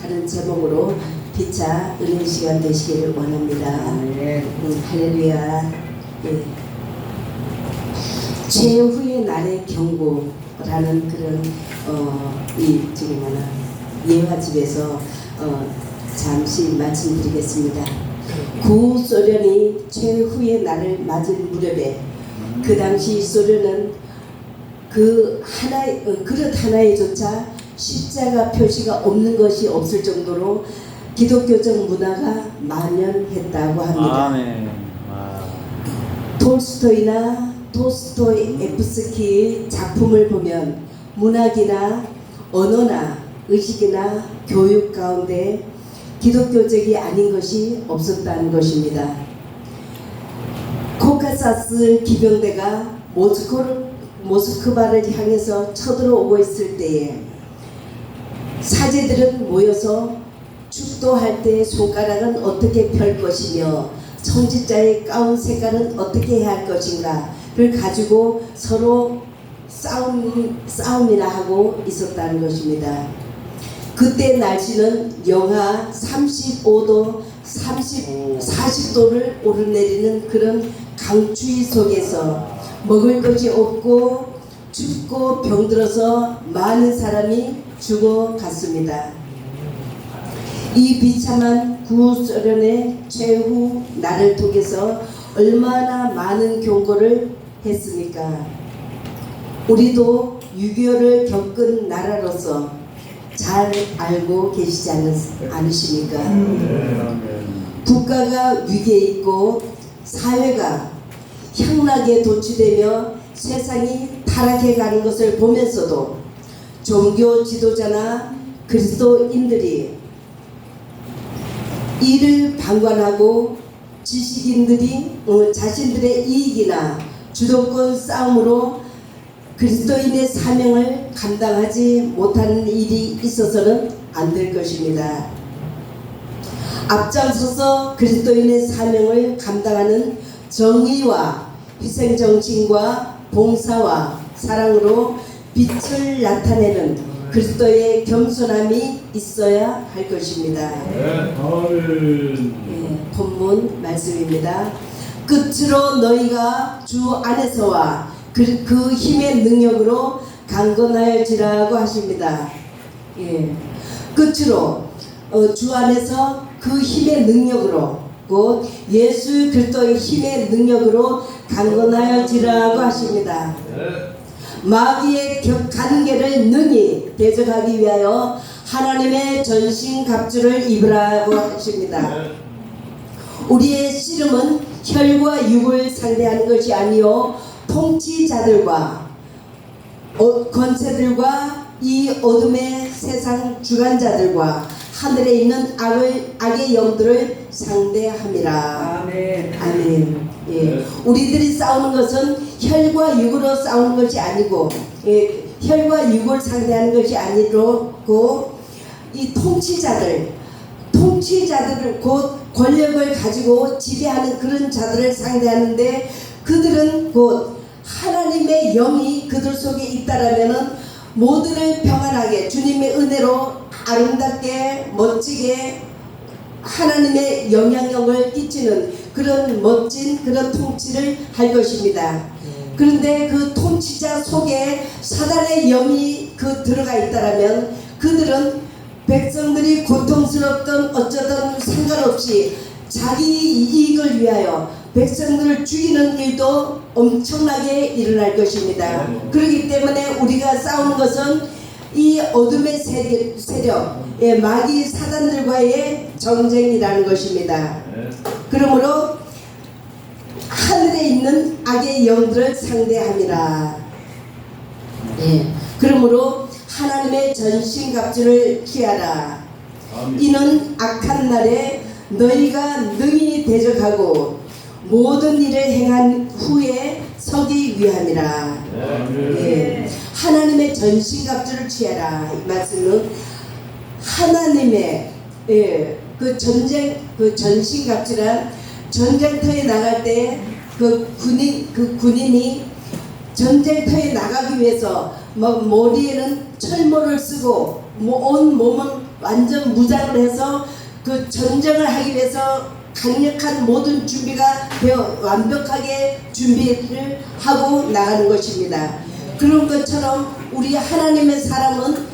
하는 제목으로 피차 은혜 시간 되시기를 원합니다. 할렐루야. 예. 최후의 날의 경고라는 그런 예화집에서 잠시 말씀드리겠습니다. 구소련이 최후의 날을 맞은 무렵에 그 당시 소련은 그 그릇 하나에조차 십자가 표시가 없는 것이 없을 정도로 기독교적 문화가 만연했다고 합니다. 아멘. 톨스토이나 도스토옙스키의 작품을 보면 문학이나 언어나 의식이나 교육 가운데 기독교적이 아닌 것이 없었다는 것입니다. 코카사스 기병대가 모스크바를 향해서 쳐들어오고 있을 때에 사제들은 모여서 축도할 때 손가락은 어떻게 펼 것이며 청지자의 가운 색깔은 어떻게 해야 할 것인가를 가지고 서로 싸움이나 하고 있었다는 것입니다. 그때 날씨는 영하 35도, 40도를 오르내리는 그런 강추위 속에서 먹을 것이 없고 춥고 병들어서 많은 사람이 죽어갔습니다. 이 비참한 구소련의 최후 날을 통해서 얼마나 많은 경고를 했습니까? 우리도 6.25를 겪은 나라로서 잘 알고 계시지 않으십니까? 국가가 위기에 있고 사회가 향락에 도취되며 세상이 타락해 가는 것을 보면서도 종교 지도자나 그리스도인들이 이를 방관하고 지식인들이 자신들의 이익이나 주도권 싸움으로 그리스도인의 사명을 감당하지 못하는 일이 있어서는 안 될 것입니다. 앞장서서 그리스도인의 사명을 감당하는 정의와 희생정신과 봉사와 사랑으로 빛을 나타내는 그리스도의 겸손함이 있어야 할 것입니다. 본문 말씀입니다. 끝으로 너희가 주 안에서와 그 힘의 능력으로 강건하여지라고 하십니다. 끝으로 주 안에서 그 힘의 능력으로 곧 예수 그리스도의 힘의 능력으로 강건하여지라고 하십니다. 마귀의 간계를 능히 대적하기 위하여 하나님의 전신갑주를 입으라고 하십니다. 우리의 씨름은 혈과 육을 상대하는 것이 아니요 통치자들과 권세들과 이 어둠의 세상 주관자들과 하늘에 있는 악의 영들을 상대함이라. 아멘. 아멘. 예. 우리들이 싸우는 것은 혈과 육으로 싸우는 것이 아니고, 혈과 육을 상대하는 것이 아니고, 이 통치자들 곧 권력을 가지고 지배하는 그런 자들을 상대하는데, 그들은 곧 하나님의 영이 그들 속에 있다라면은 모두를 평안하게 주님의 은혜로 아름답게 멋지게 하나님의 영향력을 끼치는 그런 멋진 그런 통치를 할 것입니다. 그런데 그 통치자 속에 사단의 영이 들어가 있다라면 그들은 백성들이 고통스럽던 어쩌던 상관없이 자기 이익을 위하여 백성들을 죽이는 일도 엄청나게 일어날 것입니다. 그렇기 때문에 우리가 싸우는 것은 이 어둠의 세력, 마귀 사단들과의 전쟁이라는 것입니다. 그러므로 하늘에 있는 악의 영들을 상대함이라. 그러므로 하나님의 전신갑주를 취하라. 이는 악한 날에 너희가 능히 대적하고 모든 일을 행한 후에 서기 위함이라. 하나님의 전신갑주를 취하라. 이 말씀은 하나님의 그 전신갑주란 전쟁터에 나갈 때 그 군인이 전쟁터에 나가기 위해서 막 머리에는 철모를 쓰고 온 몸은 완전 무장을 해서 그 전쟁을 하기 위해서 강력한 모든 준비가 되어 완벽하게 준비를 하고 나가는 것입니다. 그런 것처럼 우리 하나님의 사람은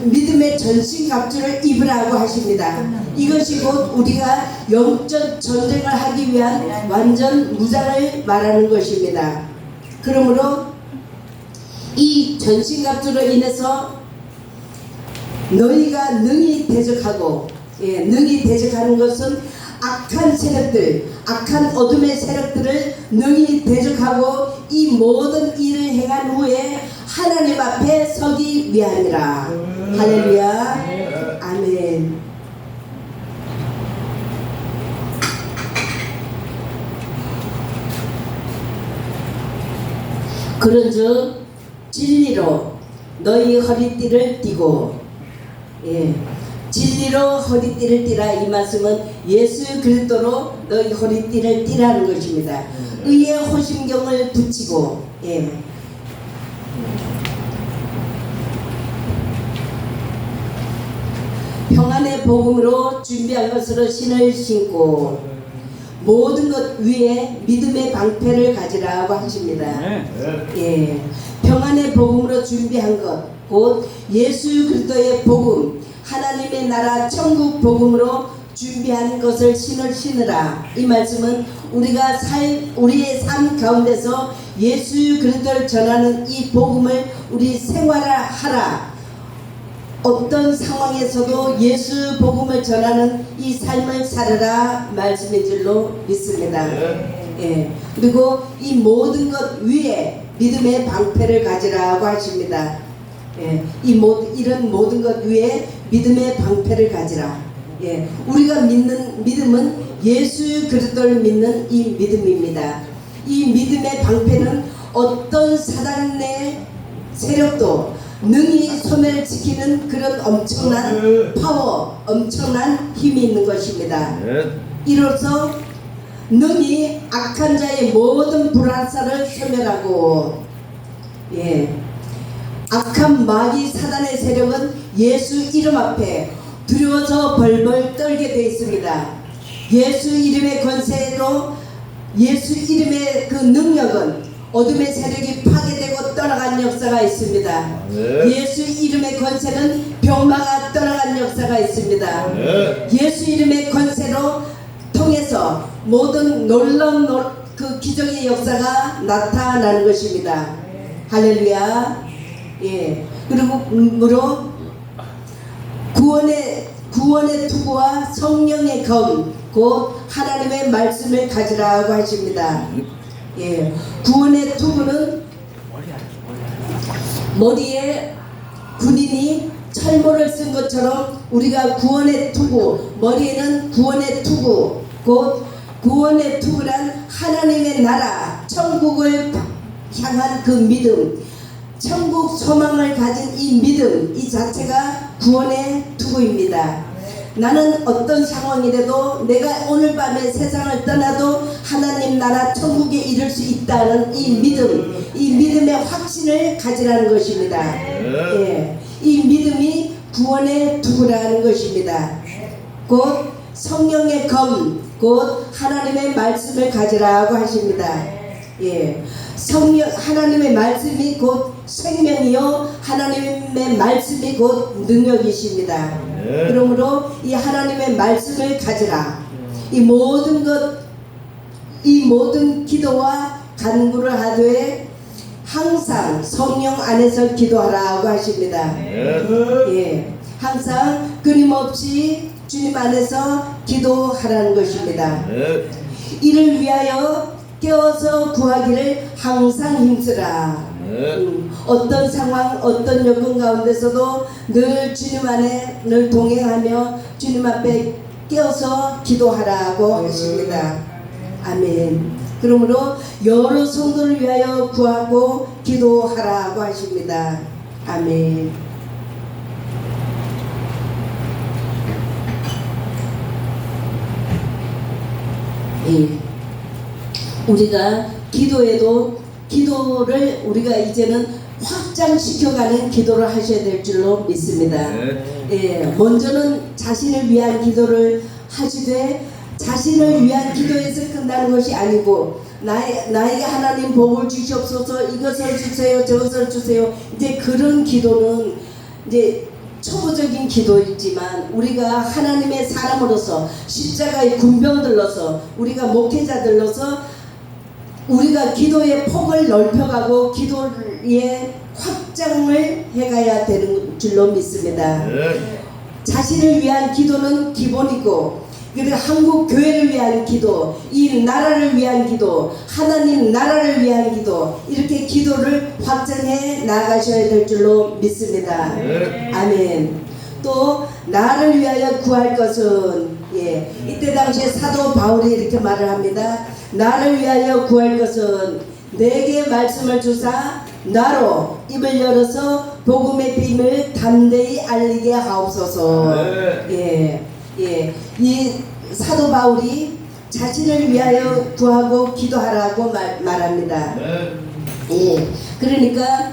믿음의 전신갑주를 입으라고 하십니다. 이것이 곧 우리가 영적 전쟁을 하기 위한 완전 무장을 말하는 것입니다. 그러므로 이 전신갑주로 인해서 너희가 능히 대적하고, 능히 대적하는 것은 악한 세력들, 악한 어둠의 세력들을 능히 대적하고 이 모든 일을 행한 후에 하나님 앞에 서기 위함이라. 할렐루야. 아멘. 그런즉 진리로 너희 허리띠를 띠고, 진리로 허리띠를 띠라. 이 말씀은 예수 그리스도로 너희 허리띠를 띠라는 것입니다. 의의 호심경을 붙이고, 평안의 복음으로 준비한 것으로 신을 신고 모든 것 위에 믿음의 방패를 가지라고 하십니다. 평안의 복음으로 준비한 것, 곧 예수 그리스도의 복음, 하나님의 나라 천국 복음으로 준비한 것을 신을 신으라. 이 말씀은 우리가 우리의 삶 가운데서 예수 그리스도를 전하는 이 복음을 우리 생활하라. 어떤 상황에서도 예수 복음을 전하는 이 삶을 살아라 말씀인 줄로 믿습니다. 그리고 이 모든 것 위에 믿음의 방패를 가지라고 하십니다. 이런 모든 것 위에 믿음의 방패를 가지라. 우리가 믿는 믿음은 예수 그리스도를 믿는 이 믿음입니다. 이 믿음의 방패는 어떤 사단의 세력도 능히 소멸시키는 그런 엄청난 파워, 엄청난 힘이 있는 것입니다. 이로써 능히 악한 자의 모든 불화살을 소멸하고, 악한 마귀 사단의 세력은 예수 이름 앞에 두려워서 벌벌 떨게 되어 있습니다. 예수 이름의 권세로, 예수 이름의 그 능력은 어둠의 세력이 파괴되고 떠나간 역사가 있습니다. 예수 이름의 권세는 병마가 떠나간 역사가 있습니다. 예수 이름의 권세로 통해서 모든 놀라운 그 기적의 역사가 나타나는 것입니다. 할렐루야. 그리고 구원의 투구와 성령의 검, 곧 하나님의 말씀을 가지라고 하십니다. 구원의 투구는 머리에 군인이 철모를 쓴 것처럼 우리가 구원의 투구, 머리에는 구원의 투구, 곧 구원의 투구란 하나님의 나라, 천국을 향한 그 믿음, 천국 소망을 가진 이 믿음, 이 자체가 구원의 투구입니다. 나는 어떤 상황이라도 내가 오늘 밤에 세상을 떠나도 하나님 나라 천국에 이를 수 있다는 이 믿음, 이 믿음의 확신을 가지라는 것입니다. 이 믿음이 구원의 투구라는 것입니다. 곧 성령의 검, 곧 하나님의 말씀을 가지라고 하십니다. 하나님의 말씀이 곧 생명이요 하나님의 말씀이 곧 능력이십니다. 그러므로 이 하나님의 말씀을 가지라. 이 모든 기도와 간구를 하되 항상 성령 안에서 기도하라고 하십니다. 항상 끊임없이 주님 안에서 기도하라는 것입니다. 이를 위하여 깨어서 구하기를 항상 힘쓰라. 어떤 상황, 어떤 여건 가운데서도 늘 주님 안에 늘 동행하며 주님 앞에 깨어서 기도하라고 하십니다. 아멘. 그러므로 여러 성도를 위하여 구하고 기도하라고 하십니다. 아멘. 우리가 기도를 우리가 이제는 확 확장시켜가는 기도를 하셔야 될 줄로 믿습니다. 예, 먼저는 자신을 위한 기도를 하시되 자신을 위한 기도에서 끝나는 것이 아니고 나에게 하나님 복을 주시옵소서, 이것을 주세요, 저것을 주세요. 이제 그런 기도는 이제 초보적인 기도이지만 우리가 하나님의 사람으로서 십자가의 군병들로서 우리가 목회자들로서 우리가 기도의 폭을 넓혀가고 기도의 확장을 해가야 되는 줄로 믿습니다. 자신을 위한 기도는 기본이고, 그리고 한국 교회를 위한 기도, 이 나라를 위한 기도, 하나님 나라를 위한 기도, 이렇게 기도를 확장해 나가셔야 될 줄로 믿습니다. 아멘. 또 나를 위하여 구할 것은, 예, 이때 당시에 사도 바울이 이렇게 말을 합니다. 나를 위하여 구할 것은 내게 말씀을 주사 나로 입을 열어서 복음의 비밀을 담대히 알리게 하옵소서. 예, 예. 이 사도 바울이 자신을 위하여 구하고 기도하라고 말합니다. 예. 그러니까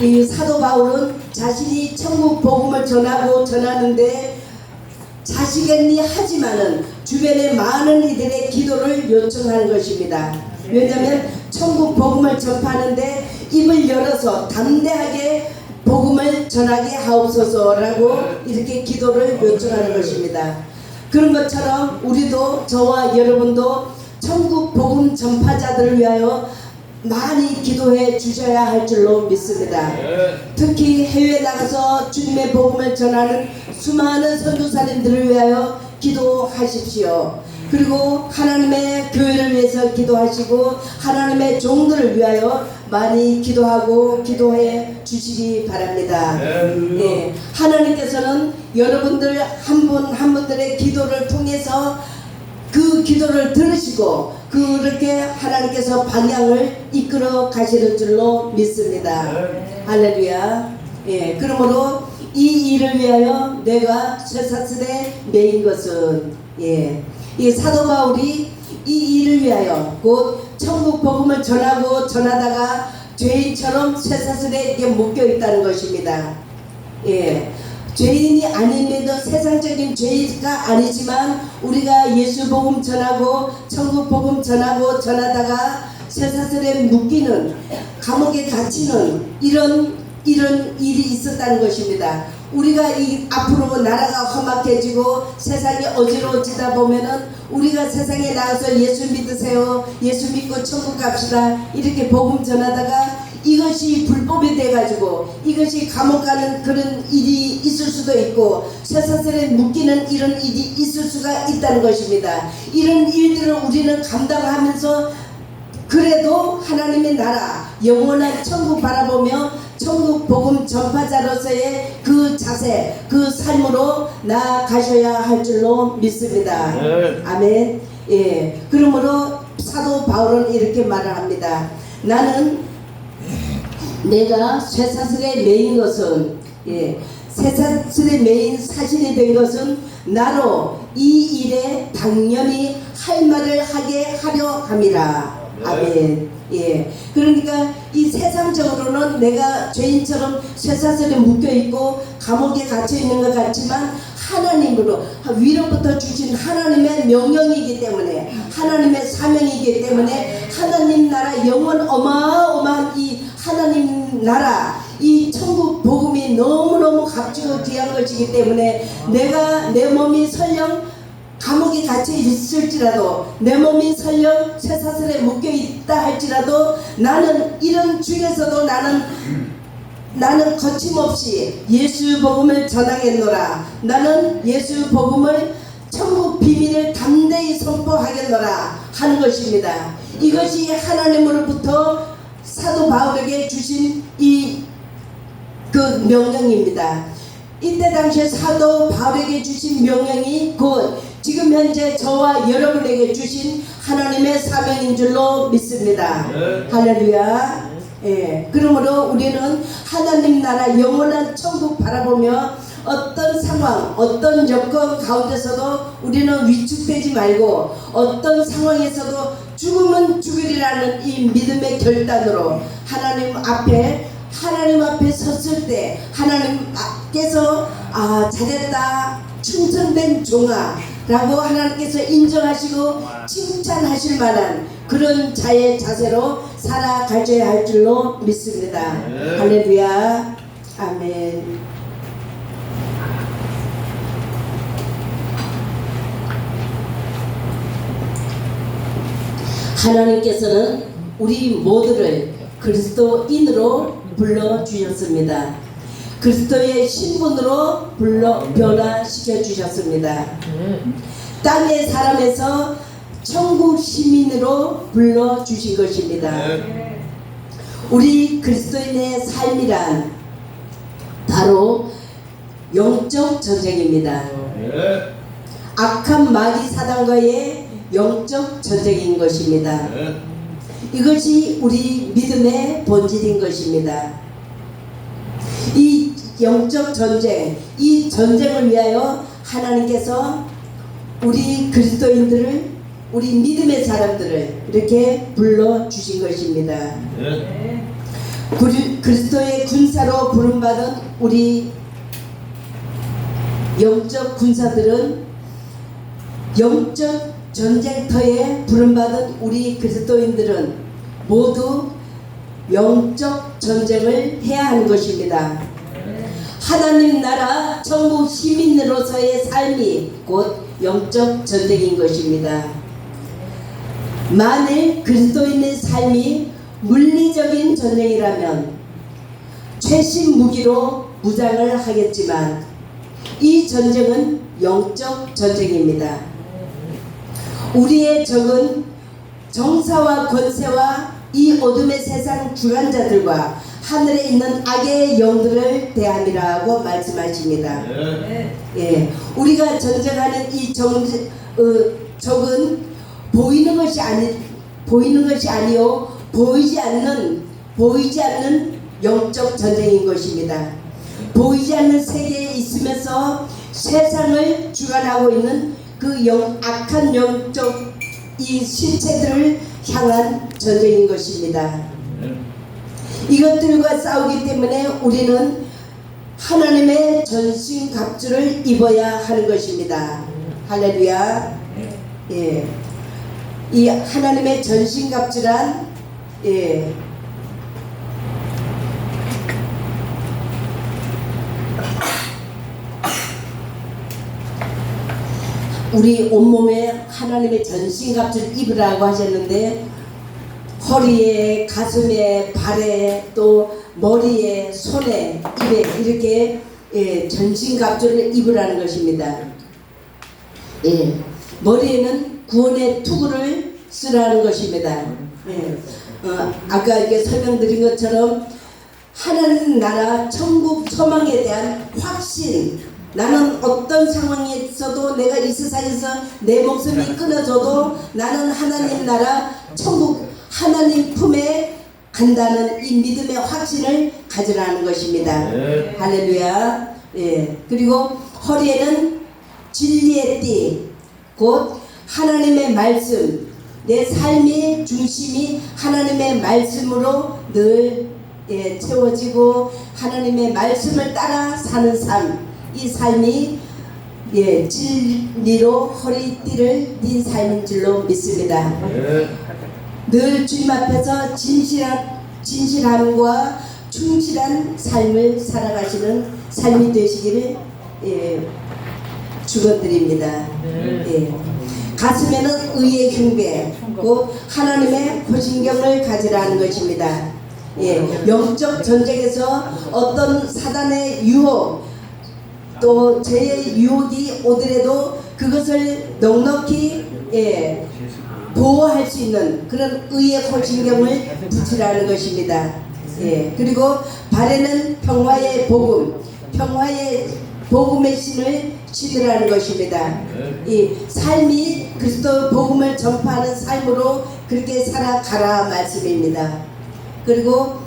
이 사도 바울은 자신이 천국 복음을 전하는데 자시겠니 하지만은 주변의 많은 이들의 기도를 요청하는 것입니다. 왜냐하면 천국 복음을 전파하는데 입을 열어서 담대하게 복음을 전하게 하옵소서라고 이렇게 기도를 요청하는 것입니다. 그런 것처럼 우리도, 저와 여러분도 천국 복음 전파자들을 위하여 많이 기도해 주셔야 할 줄로 믿습니다. 특히 해외에 나가서 주님의 복음을 전하는 수많은 선교사님들을 위하여 기도하십시오. 그리고 하나님의 교회를 위해서 기도하시고 하나님의 종들을 위하여 많이 기도하고 기도해 주시기 바랍니다. 예, 하나님께서는 여러분들 한 분 한 분들의 기도를 통해서 그 기도를 들으시고 그렇게 하나님께서 방향을 이끌어 가시는 줄로 믿습니다. 할렐루야. 예, 그러므로 이 일을 위하여 내가 쇠사슬에 매인 것은, 예, 이 사도 바울이 이 일을 위하여 곧 천국 복음을 전하다가 죄인처럼 쇠사슬에 이렇게 묶여 있다는 것입니다. 예, 죄인이 아님에도 세상적인 죄가 아니지만 우리가 예수 복음 전하고 천국 복음 전하다가 쇠사슬에 묶이는, 감옥에 갇히는 이런 일이 있었다는 것입니다. 우리가 이 앞으로 나라가 험악해지고 세상이 어지러워지다 보면은 우리가 세상에 나가서 예수 믿으세요, 예수 믿고 천국 갑시다 이렇게 복음 전하다가 이것이 불법이 돼가지고 이것이 감옥 가는 그런 일이 있을 수도 있고 쇠사슬에 묶이는 이런 일이 있을 수가 있다는 것입니다. 이런 일들을 우리는 감당하면서 그래도 하나님의 나라, 영원한 천국 바라보며 천국 복음 전파자로서의 그 자세, 그 삶으로 나아가셔야 할 줄로 믿습니다. 아멘. 예. 그러므로 사도 바울은 이렇게 말을 합니다. 나는 내가 쇠사슬에 매인 것은, 예, 쇠사슬에 매인 사실이 된 것은 나로 이 일에 당연히 할 말을 하게 하려 함이라. 아멘. 예. 그러니까 이 세상적으로는 내가 죄인처럼 쇠사슬에 묶여 있고 감옥에 갇혀 있는 것 같지만 하나님으로 위로부터 주신 하나님의 명령이기 때문에, 하나님의 사명이기 때문에 하나님 나라 영원 어마어마한 이 하나님 나라, 이 천국 복음이 너무너무 값지고 귀한 것이기 때문에 내가 내 몸이 설령 감옥에 갇혀 있을지라도, 내 몸이 설령 쇠사슬에 묶여 있다 할지라도 나는 이런 중에서도 나는 거침없이 예수 복음을 전하겠노라. 나는 예수 복음을 천국 비밀을 담대히 선포하겠노라 하는 것입니다. 이것이 하나님으로부터 사도 바울에게 주신 그 명령입니다. 이때 당시에 사도 바울에게 주신 명령이 곧 지금 현재 저와 여러분에게 주신 하나님의 사명인 줄로 믿습니다. 할렐루야. 예. 그러므로 우리는 하나님 나라 영원한 천국 바라보며 어떤 상황, 어떤 여건 가운데서도 우리는 위축되지 말고 어떤 상황에서도 죽으면 죽으리라는 이 믿음의 결단으로 하나님 앞에 하나님 앞에 섰을 때 하나님께서 잘했다, 충성된 종아 라고 하나님께서 인정하시고 칭찬하실 만한 그런 자세로 살아가셔야 할 줄로 믿습니다. 할렐루야. 아멘. 하나님께서는 우리 모두를 그리스도인으로 불러주셨습니다. 그리스도의 신분으로 변화시켜 주셨습니다. 땅의 사람에서 천국 시민으로 불러주신 것입니다. 우리 그리스도인의 삶이란 바로 영적 전쟁입니다. 악한 마귀 사단과의 영적 전쟁인 것입니다. 이것이 우리 믿음의 본질인 것입니다. 이 영적 전쟁, 이 전쟁을 위하여 하나님께서 우리 그리스도인들을, 우리 믿음의 사람들을 이렇게 불러주신 것입니다. 그리스도의 군사로 부름받은 우리 영적 군사들은, 영적 전쟁터에 부름받은 우리 그리스도인들은 모두 영적 전쟁을 해야 하는 것입니다. 하나님 나라 천국 시민으로서의 삶이 곧 영적 전쟁인 것입니다. 만일 그리스도인의 삶이 물리적인 전쟁이라면 최신 무기로 무장을 하겠지만 이 전쟁은 영적 전쟁입니다. 우리의 적은 정사와 권세와 이 어둠의 세상 주관자들과 하늘에 있는 악의 영들을 대함이라고 말씀하십니다. 우리가 전쟁하는 이 적은 보이는 것이 아니요 보이지 않는 영적 전쟁인 것입니다. 보이지 않는 세계에 있으면서 세상을 주관하고 있는 그 악한 영적 이 실체들을 향한 전쟁인 것입니다. 이것들과 싸우기 때문에 우리는 하나님의 전신갑주를 입어야 하는 것입니다. 할렐루야. 이 하나님의 전신갑주란 우리 온몸에 하나님의 전신갑주를 입으라고 하셨는데, 허리에, 가슴에, 발에, 또 머리에, 손에, 입에 이렇게 전신갑주를 입으라는 것입니다. 머리에는 구원의 투구를 쓰라는 것입니다. 아까 이렇게 설명드린 것처럼 하나님 나라 천국 소망에 대한 확신, 나는 어떤 상황에 있어도 내가 이 세상에서 내 목숨이 끊어져도 나는 하나님 나라 천국 하나님 품에 간다는 이 믿음의 확신을 가지라는 것입니다. 할렐루야. 그리고 허리에는 진리의 띠, 곧 하나님의 말씀, 내 삶의 중심이 하나님의 말씀으로 늘 채워지고 하나님의 말씀을 따라 사는 삶, 이 삶이 진리로 허리띠를 띤 삶인 줄로 믿습니다. 늘 주님 앞에서 진실함과 충실한 삶을 살아가시는 삶이 되시기를 축원드립니다. 가슴에는 의의 흉배, 곧 하나님의 호신경을 가지라는 것입니다. 영적 전쟁에서 어떤 사단의 유혹, 또 죄의 유혹이 오더라도 그것을 넉넉히 보호할 수 있는 그런 의의 호신경을 붙이라는 것입니다. 그리고 발에는 평화의 복음, 평화의 복음의 신을 신으라는 것입니다. 이 삶이 그리스도 복음을 전파하는 삶으로 그렇게 살아가라 말씀입니다. 그리고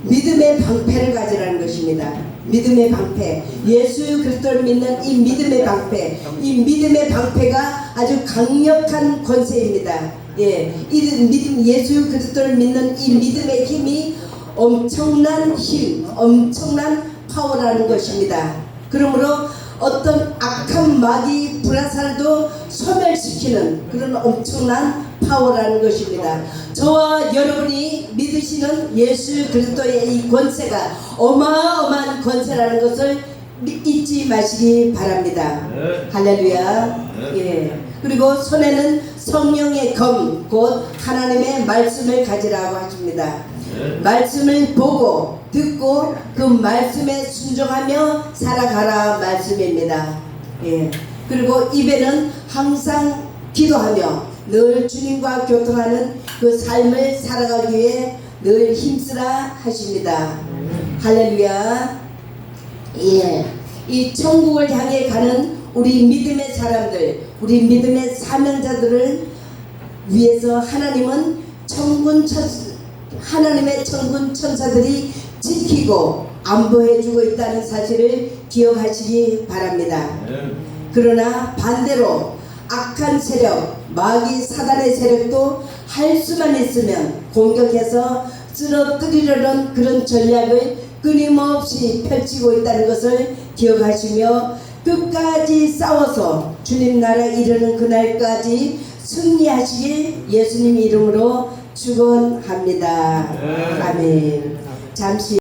믿음의 방패를 가지라는 것입니다. 믿음의 방패, 예수 그리스도를 믿는 이 믿음의 방패, 이 믿음의 방패가 아주 강력한 권세입니다. 이 믿음, 예수 그리스도를 믿는 이 믿음의 힘이 엄청난 힘, 엄청난 파워라는 것입니다. 그러므로 어떤 악한 마귀 불화살도 소멸시키는 그런 엄청난 파워라는 것입니다. 저와 여러분이 믿으시는 예수 그리스도의 이 권세가 어마어마한 권세라는 것을 잊지 마시기 바랍니다. 할렐루야. 예. 그리고 손에는 성령의 검, 곧 하나님의 말씀을 가지라고 하십니다. 말씀을 보고 듣고 그 말씀에 순종하며 살아가라 말씀입니다. 예. 그리고 입에는 항상 기도하며 늘 주님과 교통하는 그 삶을 살아가기 위해 늘 힘쓰라 하십니다. 할렐루야. 예. 이 천국을 향해 가는 우리 믿음의 사람들, 우리 믿음의 사명자들을 위해서 하나님의 천군 천사들이 지키고 안보해주고 있다는 사실을 기억하시기 바랍니다. 그러나 반대로 악한 세력, 마귀 사단의 세력도 할 수만 있으면 공격해서 쓰러뜨리려는 그런 전략을 끊임없이 펼치고 있다는 것을 기억하시며 끝까지 싸워서 주님 나라 이르는 그날까지 승리하시길 예수님 이름으로 축원합니다. 아멘. 잠시